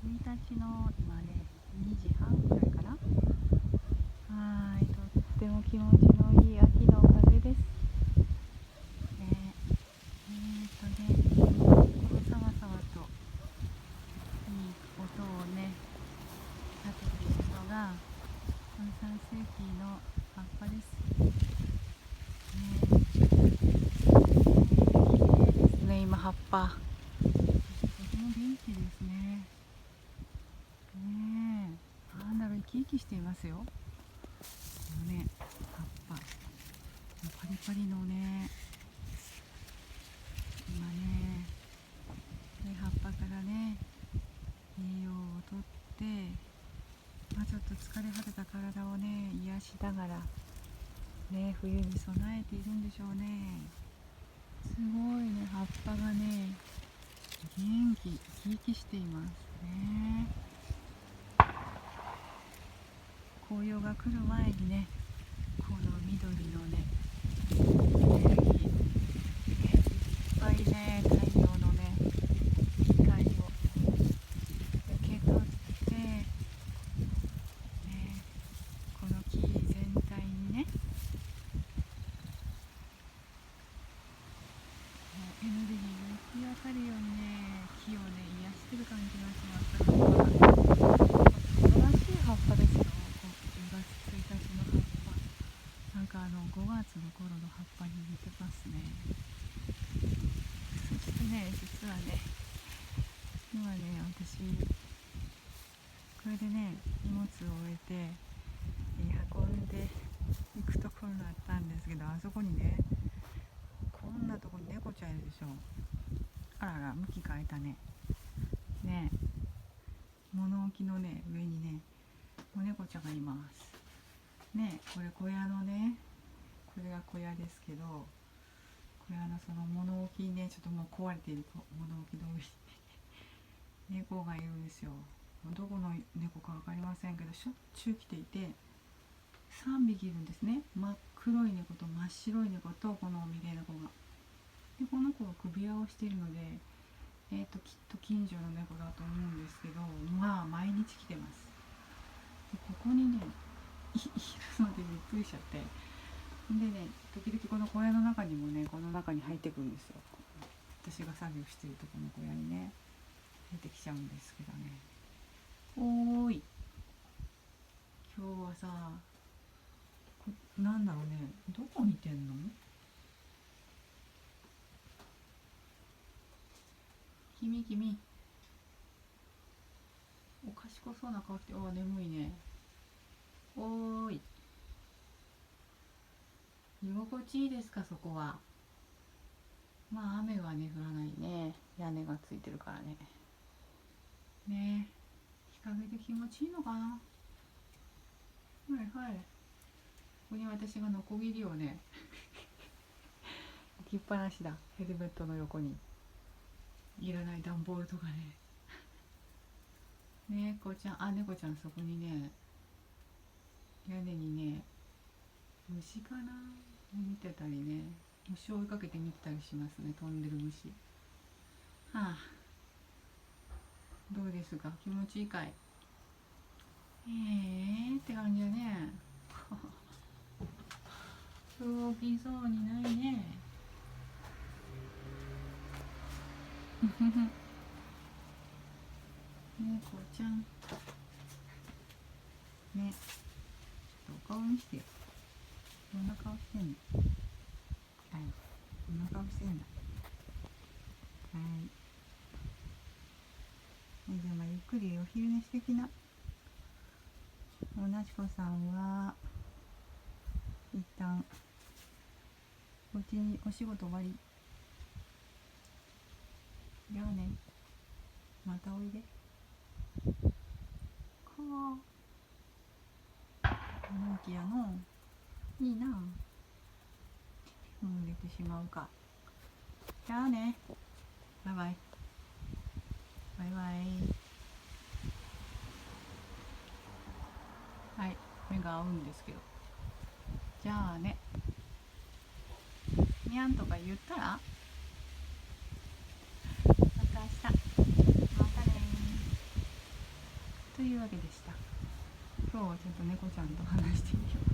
1日の今ね、2時半ぐらいかな。はい、とっても気持ちのいい秋の風です。ね、このさわさわといい音をね、立てているのが炭酸水器の葉っぱです。綺麗ですね、今葉っぱ。とても元気ですね。ねえ、なんだろう、生き生きしていますよ。このね、葉っぱ。パリパリのね、今ね、葉っぱからね、栄養をとって、ちょっと疲れ果てた体をね、癒しながら、ね、冬に備えているんでしょうね。すごいね、葉っぱがね、元気、生き生きしていますね。紅葉が来る前にね、この緑のね、エネルギー、いっぱいね、太陽のね、光を受け取って、ね、この木全体にね、エネルギーが行き渡るようにね、木をね、癒してる感じがします。素晴らしい葉っぱですよ。10月1日の葉っぱ。なんか5月の頃の葉っぱに似てますね。そしてね、実はね、今ね、私、これでね、荷物を終えて、運んで行くところだったんですけど、あそこにね、こんなとこに猫ちゃんいるでしょ。あらら、向き変えたね。ね、物置のね、上にね、子猫ちゃんがいます。ね、これ小屋のね、これが小屋ですけど、小屋のその物置にね、ちょっともう壊れている物置の上に猫がいるんですよ。どこの猫か分かりませんけど、しょっちゅう来ていて、3匹いるんですね。真っ黒い猫と真っ白い猫とこのおみれ猫が。で、この子が首輪をしているので、きっと近所の猫だと思うんですけど、毎日来てます。で、ここにね、いるのでびっくりしちゃって。でね、時々この小屋の中にもね、この中に入ってくるんですよ。私が作業しているとこの小屋にね、入ってきちゃうんですけどね。おーい、今日はさ、なんだろうね、どこ見てんの？君、お賢そうな顔して、眠いね。おーい、居心地いいですか、そこは。雨はね、降らないね。屋根がついてるからね。ね、日陰で気持ちいいのかな。はいはい。ここに私がノコギリをね、置きっぱなしだ。ヘルメットの横に。いらない段ボールとかね。猫ちゃん、猫ちゃんそこにね、屋根にね、虫かな見てたりね、虫を追いかけて見てたりしますね、飛んでる虫。はあ、どうですか、気持ちいいかい？って感じだね。動きそうにないね。猫ちゃんね、ちょっとお顔見してよ。どんな顔してんの？はい、どんな顔してんだ。はい、じゃあゆっくりお昼寝してきな。なしこさんは一旦お家にお仕事終わり。じゃあね、またおいで。かあ、のんきやの。いいな。もう寝てしまうか。じゃあね、バイバイ。バイバイ。はい、目が合うんですけど。じゃあね、にゃんとか言ったら、また明日。またね。今日はちょっと猫ちゃんと話してみよう。